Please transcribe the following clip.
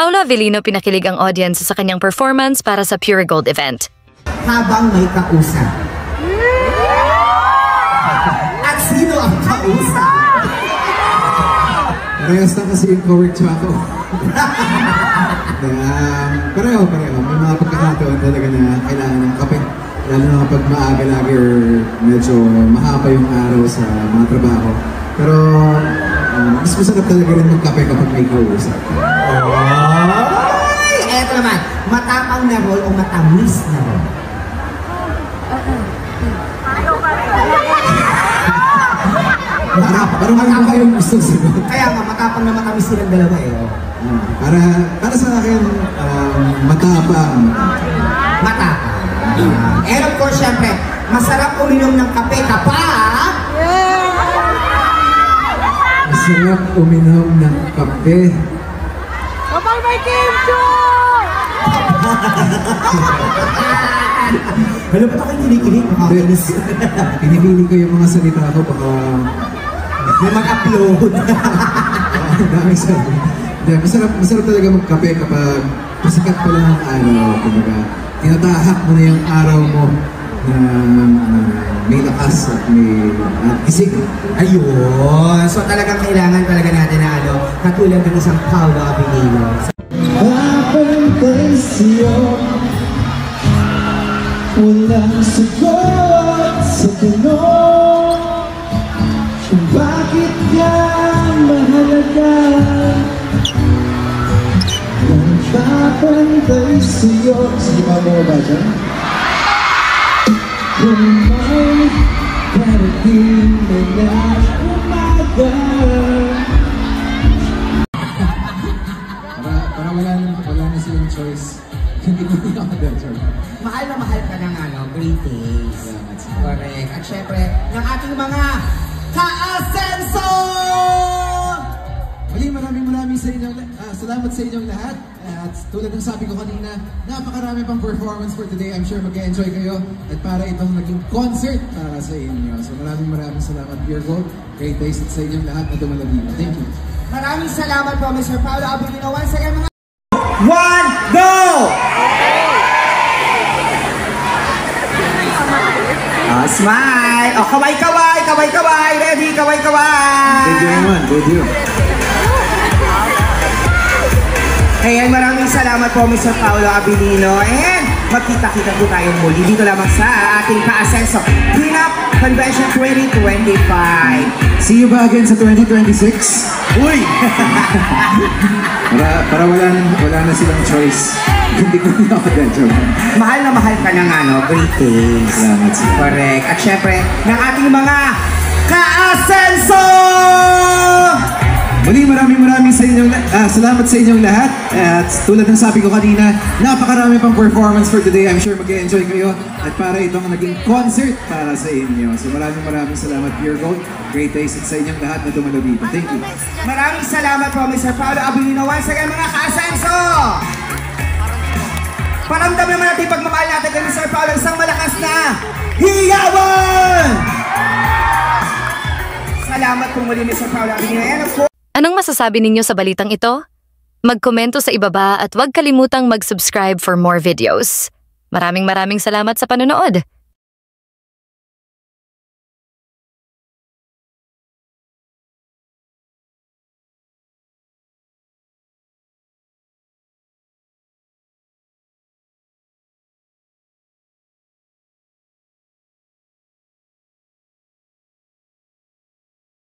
Paolo Avellino pinakilig ang audience sa kanyang performance para sa Pure Gold event. Habang may kausap. At sino ang kausap? Parehas na kasi yung co-work ako. Pareho. May mga pagkakataon talaga na kailangan ng kape. Lalo na kapag maaga-lagi or medyo mahaba yung araw sa mga trabaho. Pero mas masarap talaga rin magkape kapag may kausap. Ay! Eto naman, matapang na role o matamis na role? Parang ano kayong gusto sagot? Kaya nga, matapang na matamis silang dalawa eh. Para sa akin, matapang. Matapang. And of course, syempre, masarap uminom ng kape kapag... Masarap uminom ng kape kapag may kimchi! Alam mo, kayo kinikilig? Pinipili ko yung mga salita ko, baka... may mag-upload. Daming sabi. Masarap talaga magkape kapag pasikat pa lang ang araw. Kumbaga, tinatahak mo na yung araw mo na may lakas at may gising. Ayun! So talagang kailangan talaga natin na katulad ng isang Paolo Avellino. Papantay siyo, walang sagot sa tanong kung bakit ka mahalaga. Papantay siyo. Sige pa mo ba dyan? Kung may parating na umaga. Para wala na silang choice. Hindi ko nila ka-dancer. Mahal na mahal ka ng great days. Correct. At syempre, ng ating mga ka-asenso! Muli, maraming sa inyo. Salamat sa inyong lahat. At tulad ng sabi ko kanina, napakarami pang performance for today. I'm sure mag-enjoy kayo. At para itong naging concert para sa inyo. So maraming salamat, Pure Gold. Great days at sa inyong lahat na dumalabi. Thank you. Maraming salamat po, Mr. Paolo Avellino. Once again, mga... One, go! Smile! Kaway-kaway! Ready? Kaway-kaway! Thank you everyone. Thank you. Ayan, maraming salamat po, Mr. Paolo Avellino. And magkita-kita po tayong muli dito lamang sa ating ka-asenso Prenup Convention 2025. See you ba again sa 2026? Uy! para wala na silang choice. Hindi ko na ka-dancer. Mahal na mahal ka ng great days. Salamat sila. Correct. At syempre, ng ating mga ka-asenso! Muli, maraming sa inyong salamat sa inyong lahat. At tulad ng sabi ko kanina, napakarami pang performance for today. I'm sure mag-enjoy kayo. At para itong naging concert para sa inyo. So maraming salamat, Pure Gold. Great days at sa inyong lahat na dumalo dito. Thank you. Maraming salamat po, Mr. Paolo Avellino. Once again, mga ka-asenso! Paramdaman naman natin pagmamahal natin kay Mr. Paolo, isang malakas na hiyawan! Salamat po muli, Mr. Paolo Avellino. Anong masasabi ninyo sa balitang ito? Magkomento sa ibaba at huwag kalimutang mag-subscribe for more videos. Maraming salamat sa panonood!